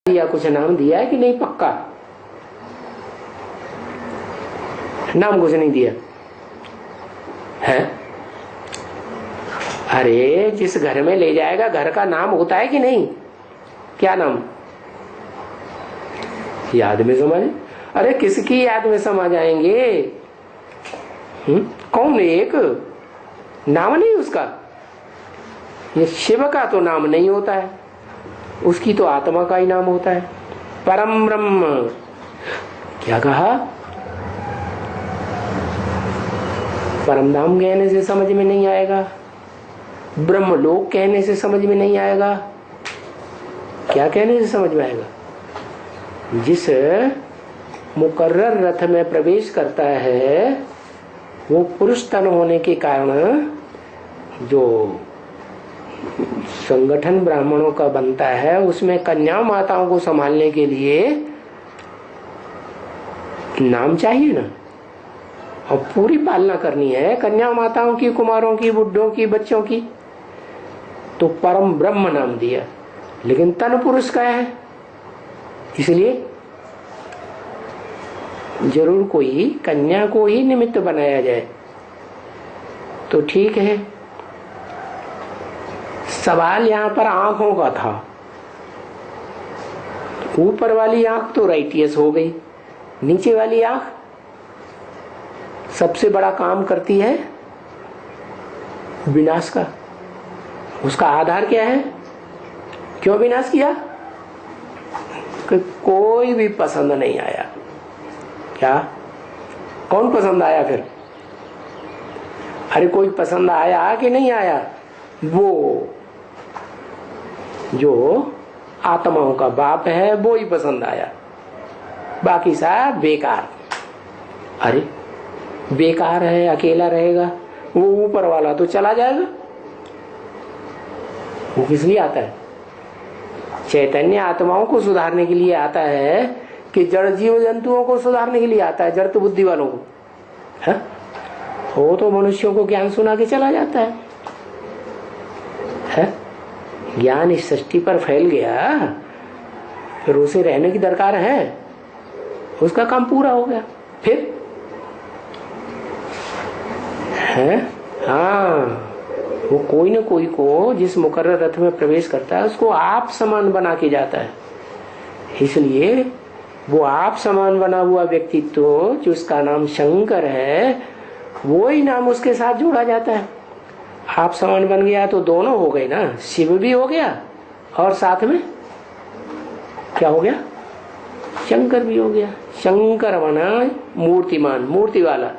दिया, कुछ नाम दिया है कि नहीं? पक्का नाम कुछ नहीं दिया है? अरे जिस घर में ले जाएगा घर का नाम होता है कि नहीं? क्या नाम? याद में समा जाए। अरे किसकी याद में समा जाएंगे? कौन? एक नाम नहीं उसका। ये शिव का तो नाम नहीं होता है, उसकी तो आत्मा का ही नाम होता है, परम ब्रह्म। क्या कहा? परम नाम कहने से समझ में नहीं आएगा, ब्रह्मलोक कहने से समझ में नहीं आएगा। क्या कहने से समझ में आएगा? जिस मुकर्रर रथ में प्रवेश करता है वो पुरुष तन होने के कारण जो संगठन ब्राह्मणों का बनता है उसमें कन्या माताओं को संभालने के लिए नाम चाहिए ना, और पूरी पालना करनी है कन्या माताओं की, कुमारों की, बुड्ढों की, बच्चों की। तो परम ब्रह्म नाम दिया, लेकिन तन पुरुष का है, इसलिए जरूर कोई कन्या को ही निमित्त बनाया जाए तो ठीक है। सवाल यहां पर आंखों का था। ऊपर वाली आंख तो राइटियस हो गई, नीचे वाली आंख सबसे बड़ा काम करती है विनाश का। उसका आधार क्या है? क्यों विनाश किया? कि कोई भी पसंद नहीं आया। क्या? कौन पसंद आया फिर? अरे कोई पसंद आया कि नहीं आया? वो जो आत्माओं का बाप है वो ही पसंद आया, बाकी सब बेकार। अरे बेकार है, अकेला रहेगा, वो ऊपर वाला तो चला जाएगा। वो किस लिए आता है? चैतन्य आत्माओं को सुधारने के लिए आता है कि जड़ जीव जंतुओं को सुधारने के लिए आता है? जड़ तो बुद्धि वालों को है? वो तो मनुष्यों को ज्ञान सुना के चला जाता है? ज्ञान इस सृष्टि पर फैल गया, फिर उसे रहने की दरकार है, उसका काम पूरा हो गया। फिर है हाँ, वो कोई न कोई को जिस मुकर्रर रथ में प्रवेश करता है उसको आप समान बना के जाता है। इसलिए वो आप समान बना हुआ व्यक्तित्व जिसका नाम शंकर है, वो ही नाम उसके साथ जोड़ा जाता है। आप समान बन गया तो दोनों हो गए ना, शिव भी हो गया और साथ में क्या हो गया? शंकर भी हो गया। शंकर बना मूर्तिमान, मूर्ति वाला,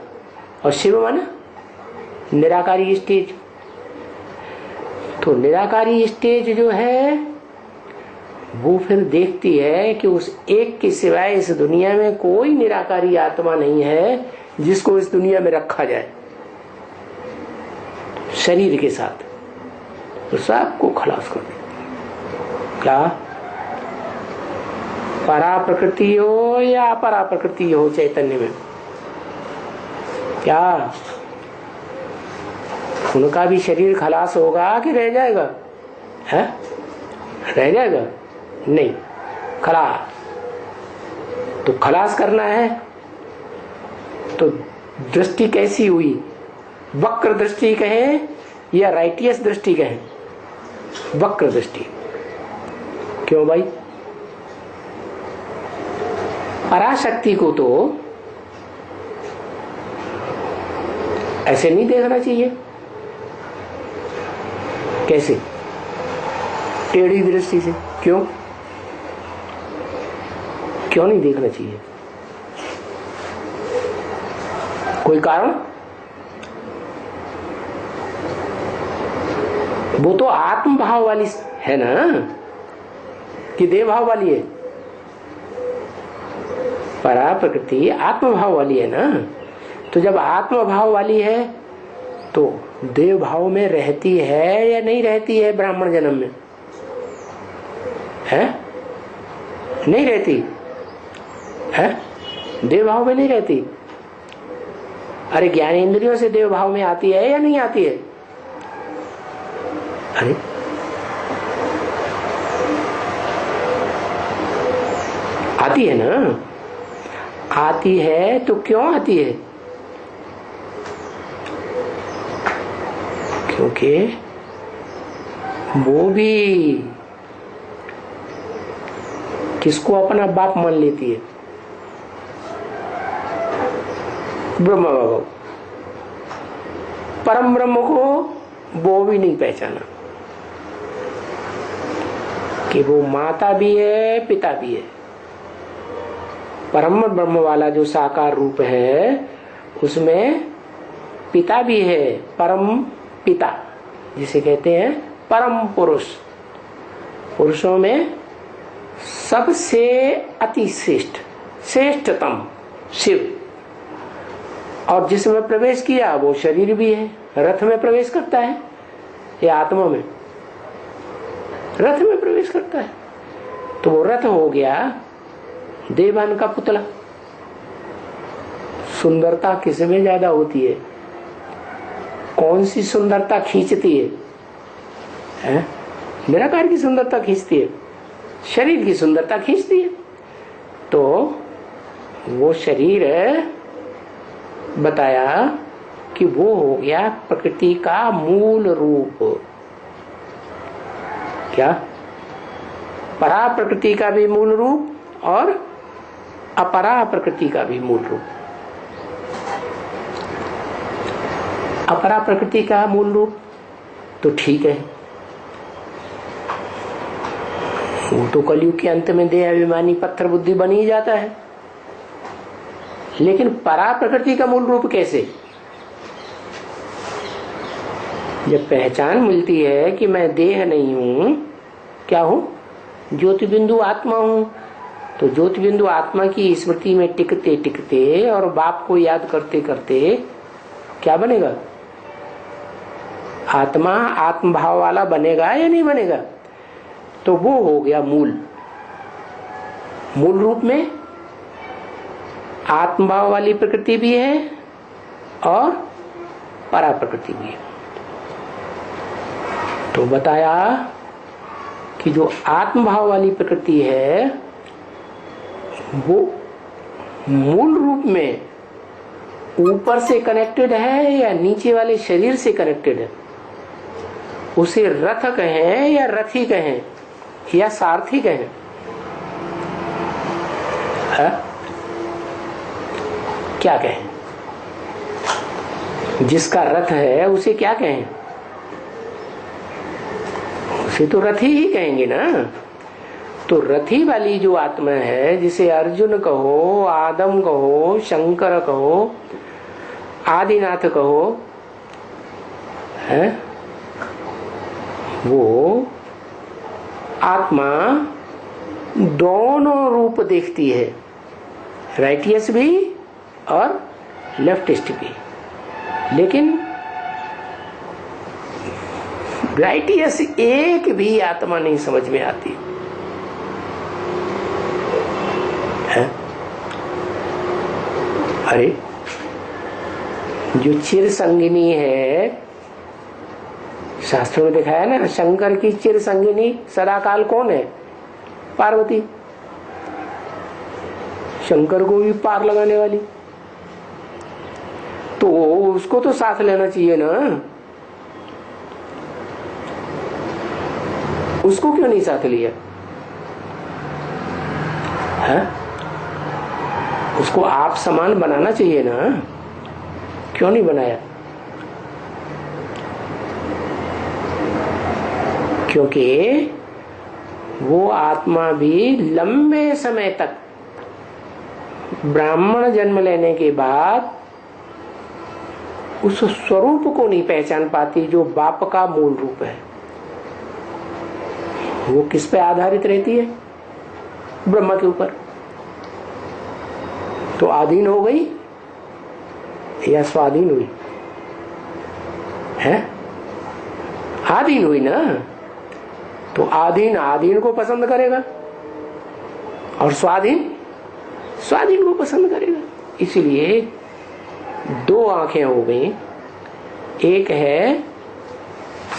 और शिव बना निराकारी स्टेज। तो निराकारी स्टेज जो है वो फिर देखती है कि उस एक के सिवाय इस दुनिया में कोई निराकारी आत्मा नहीं है जिसको इस दुनिया में रखा जाए शरीर के साथ, तो सबको खलास कर दे। क्या? परा प्रकृति हो या अपरा प्रकृति हो चैतन्य में, क्या उनका भी शरीर खलास होगा कि रह जाएगा? है? रह जाएगा? नहीं, खलास। तो खलास करना है तो दृष्टि कैसी हुई? वक्र दृष्टि कहें या राइटियस दृष्टि कहें? वक्र दृष्टि। क्यों भाई? पराशक्ति को तो ऐसे नहीं देखना चाहिए। कैसे? टेढ़ी दृष्टि से। क्यों? क्यों नहीं देखना चाहिए? कोई कारण? वो तो आत्म भाव वाली है ना, कि देह भाव वाली है? परा प्रकृति आत्म भाव वाली है ना। तो जब आत्म भाव वाली है तो देव भाव में रहती है या नहीं रहती है? ब्राह्मण जन्म में है? नहीं रहती है? देव भाव में नहीं रहती। अरे ज्ञानेंद्रियों से देव भाव में आती है या नहीं आती है? अरे आती है ना, आती है तो क्यों आती है? क्योंकि वो भी किसको अपना बाप मान लेती है? ब्रह्मा बाबा, परम ब्रह्म को वो भी नहीं पहचाना कि वो माता भी है पिता भी है। परम ब्रह्म वाला जो साकार रूप है उसमें पिता भी है, परम पिता जिसे कहते हैं परम पुरुष। पुरुषों में सबसे अति श्रेष्ठ, श्रेष्ठतम शिव। और जिसमें प्रवेश किया वो शरीर भी है। रथ में प्रवेश करता है या आत्मा में? रथ में प्रवेश करता है। तो वो रथ हो गया देवान का पुतला। सुंदरता किसमें ज्यादा होती है? कौन सी सुंदरता खींचती है? निराकार की सुंदरता खींचती है, शरीर की सुंदरता खींचती है। तो वो शरीर बताया कि वो हो गया प्रकृति का मूल रूप। क्या? परा प्रकृति का भी मूल रूप और अपरा प्रकृति का भी मूल रूप। अपरा प्रकृति का मूल रूप तो ठीक है, वो तो कलयुग के अंत में देह अभिमानी पत्थर बुद्धि बन ही जाता है। लेकिन परा प्रकृति का मूल रूप कैसे? जब पहचान मिलती है कि मैं देह नहीं हूं, क्या हूं? ज्योति बिंदु आत्मा हूं। तो ज्योति बिंदु आत्मा की स्मृति में टिकते टिकते और बाप को याद करते करते क्या बनेगा? आत्मा आत्मभाव वाला बनेगा या नहीं बनेगा? तो वो हो गया मूल। मूल रूप में आत्मभाव वाली प्रकृति भी है और परा प्रकृति भी है। तो बताया कि जो आत्मभाव वाली प्रकृति है वो मूल रूप में ऊपर से कनेक्टेड है या नीचे वाले शरीर से कनेक्टेड है? उसे रथ कहें या रथी कहें या सारथी कहें? है? क्या कहें? जिसका रथ है उसे क्या कहें? उसे तो रथी ही कहेंगे ना। तो रथी वाली जो आत्मा है, जिसे अर्जुन कहो, आदम कहो, शंकर कहो, आदिनाथ कहो, है वो आत्मा दोनों रूप देखती है, राइटियस भी और लेफ्टिस्ट भी। लेकिन राइटियस एक भी आत्मा नहीं समझ में आती है। अरे जो चिर संगिनी है, शास्त्रों में दिखाया ना, शंकर की चिर संगिनी सदाकाल कौन है? पार्वती। शंकर को भी पार लगाने वाली, तो उसको तो साथ लेना चाहिए ना। उसको क्यों नहीं साथ लिया है? उसको आप समान बनाना चाहिए ना, क्यों नहीं बनाया? क्योंकि वो आत्मा भी लंबे समय तक ब्राह्मण जन्म लेने के बाद उस स्वरूप को नहीं पहचान पाती जो बाप का मूल रूप है। वो किस पे आधारित रहती है? ब्रह्मा के ऊपर। तो आधीन हो गई या स्वाधीन हुई? है आधीन हुई ना। तो आधीन आधीन को पसंद करेगा और स्वाधीन स्वाधीन को पसंद करेगा। इसलिए दो आंखें हो गई, एक है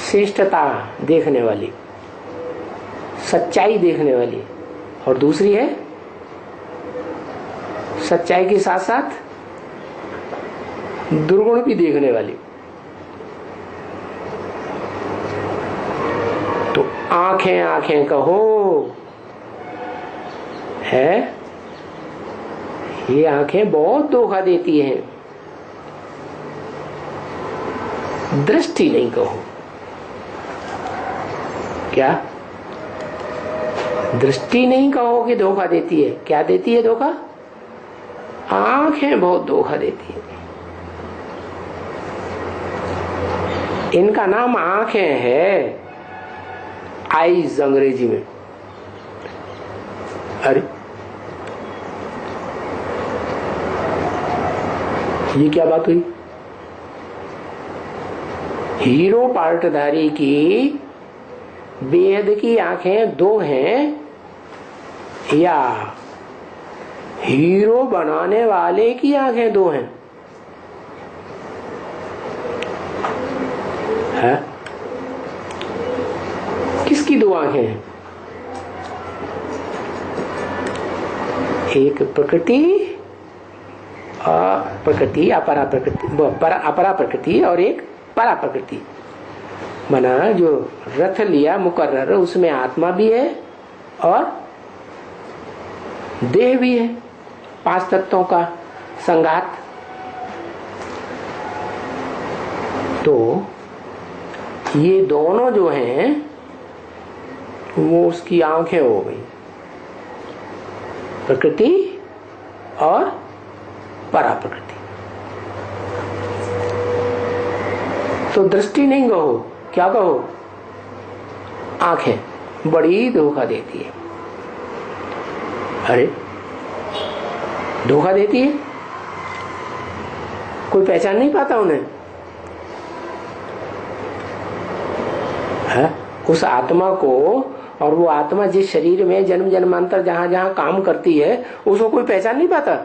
श्रेष्ठता देखने वाली, सच्चाई देखने वाली, और दूसरी है सच्चाई के साथ साथ दुर्गुण भी देखने वाली। तो आंखें आंखें कहो है, ये आंखें बहुत धोखा देती हैं। दृष्टि नहीं कहो, क्या दृष्टि नहीं कहो कि धोखा देती है। क्या देती है धोखा? आंखें बहुत धोखा देती है। इनका नाम आंखें है, आईज अंग्रेजी में। अरे ये क्या बात हुई? हीरो पार्टधारी की बेहद की आंखें दो हैं, या हीरो बनाने वाले की आंखें दो हैं? है? किसकी दो आंखें हैं? एक प्रकृति, प्रकृति अपरा प्रकृति, अपरा प्रकृति, और एक परा प्रकृति। बना जो रथ लिया मुकर्रर, उसमें आत्मा भी है और देह भी है, 5 तत्वों का संघात। तो ये दोनों जो हैं वो उसकी आंखें हो गई, प्रकृति और परा प्रकृति। तो दृष्टि नहीं कहो, क्या कहो? आंखें बड़ी धोखा देती है। अरे धोखा देती है, कोई पहचान नहीं पाता उन्हें। है? उस आत्मा को, और वो आत्मा जिस शरीर में जन्म जन्मांतर जहां जहां काम करती है, उसको कोई पहचान नहीं पाता।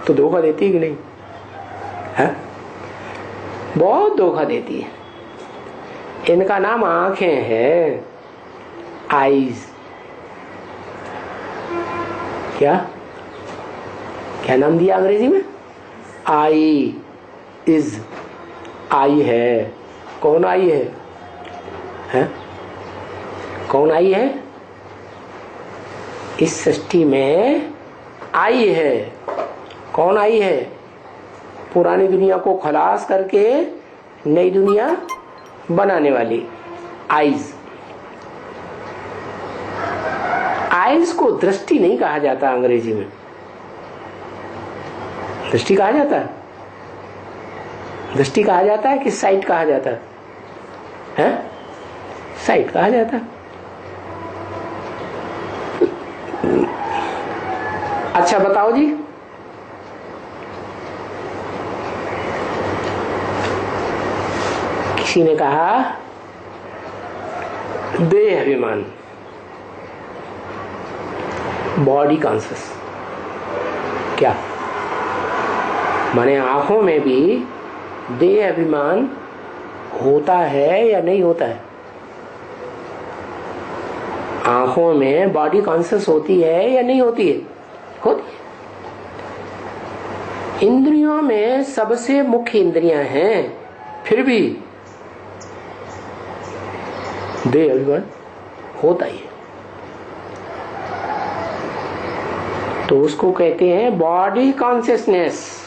तो धोखा देती है कि नहीं? है? बहुत धोखा देती है। इनका नाम आंखें है, आईज। क्या क्या नाम दिया अंग्रेजी में? आई इज, आई है। कौन आई है? हैं? कौन आई है? इस सृष्टि में आई है। कौन आई है? पुरानी दुनिया को खलास करके नई दुनिया बनाने वाली आईज। आईज को दृष्टि नहीं कहा जाता अंग्रेजी में। दृष्टि कहा जाता है? दृष्टि कहा जाता है कि साइट कहा जाता है? साइट कहा जाता है। अच्छा बताओ जी, किसी ने कहा देह अभिमान, बॉडी कॉन्शियस। क्या माने आंखों में भी देह अभिमान होता है या नहीं होता है? आंखों में बॉडी कॉन्शियस होती है या नहीं होती है? होती है। इंद्रियों में सबसे मुख्य इंद्रियां हैं, फिर भी देह अभिमान होता ही है। तो उसको कहते हैं बॉडी कॉन्शियसनेस।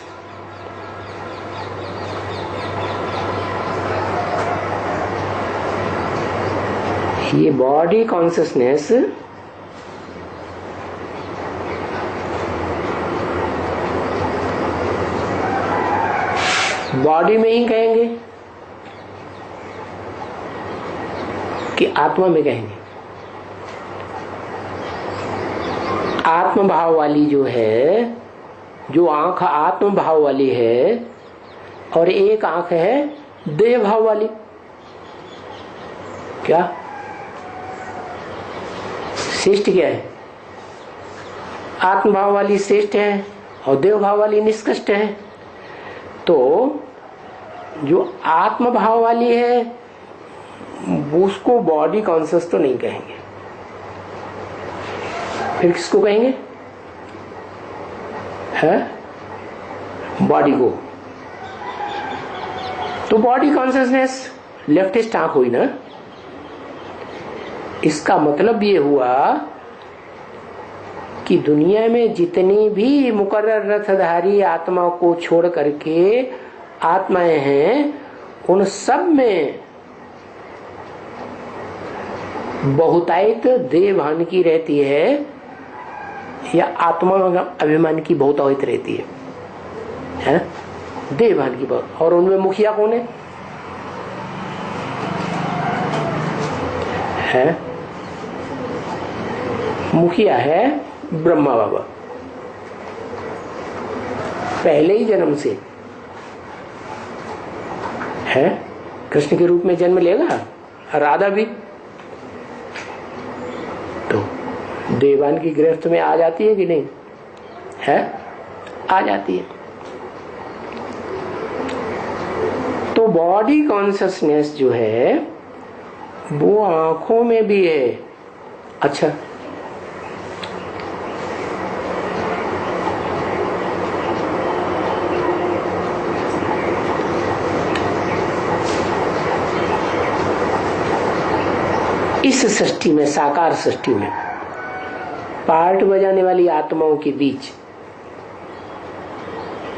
ये बॉडी कॉन्शियसनेस बॉडी में ही कहेंगे कि आत्मा में कहेंगे? आत्म भाव वाली जो है, जो आंख आत्म भाव वाली है, और एक आंख है देह भाव वाली। क्या श्रेष्ठ क्या है? आत्म भाव वाली श्रेष्ठ है और देव भाव वाली निष्कृष्ट है। तो जो आत्म भाव वाली है उसको बॉडी कॉन्शियस तो नहीं कहेंगे, फिर किसको कहेंगे? है बॉडी को। तो बॉडी कॉन्शियसनेस लेफ्टिस्ट आंख हुई ना। इसका मतलब ये हुआ कि दुनिया में जितनी भी मुकर्रर रथधारी आत्मा को छोड़ करके आत्माएं हैं, उन सब में बहुतायत देह भान की रहती है या आत्मा अभिमान की बहुतायत रहती है? देह भान की बहुत। और उनमें मुखिया कौन है? मुखिया है ब्रह्मा बाबा। पहले ही जन्म से है, कृष्ण के रूप में जन्म लेगा, राधा भी तो देवान की गिरफ्त में आ जाती है कि नहीं है? आ जाती है। तो बॉडी कॉन्शियसनेस जो है वो आंखों में भी है। अच्छा, इस सृष्टि में, साकार सृष्टि में पार्ट बजाने वाली आत्माओं के बीच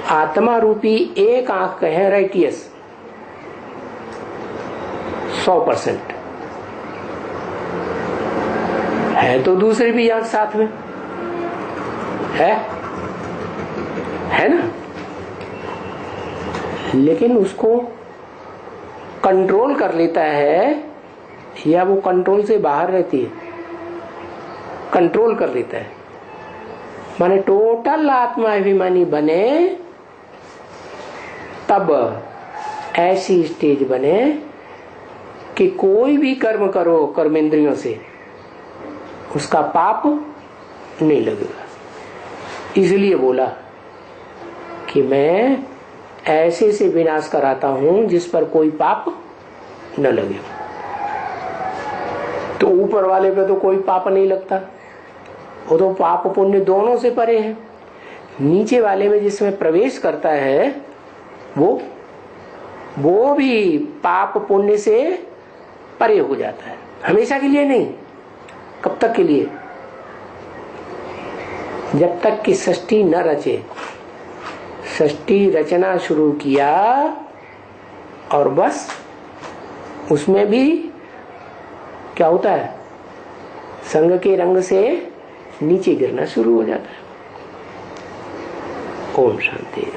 आत्मा रूपी एक आंख है राइटियस 100% है, तो दूसरी भी आंख साथ में है ना। लेकिन उसको कंट्रोल कर लेता है या वो कंट्रोल से बाहर रहती है? कंट्रोल कर लेता है। माने टोटल आत्मा अभिमानी बने तब ऐसी स्टेज बने कि कोई भी कर्म करो कर्मेंद्रियों से उसका पाप नहीं लगेगा। इसलिए बोला कि मैं ऐसे से विनाश कराता हूं जिस पर कोई पाप न लगे। तो ऊपर वाले पे तो कोई पाप नहीं लगता, वो तो पाप पुण्य दोनों से परे है। नीचे वाले में जिसमें प्रवेश करता है वो भी पाप पुण्य से परे हो जाता है। हमेशा के लिए नहीं। कब तक के लिए? जब तक कि सृष्टि न रचे। सृष्टि रचना शुरू किया और बस उसमें भी क्या होता है, संग के रंग से नीचे गिरना शुरू हो जाता है। ओम शांति।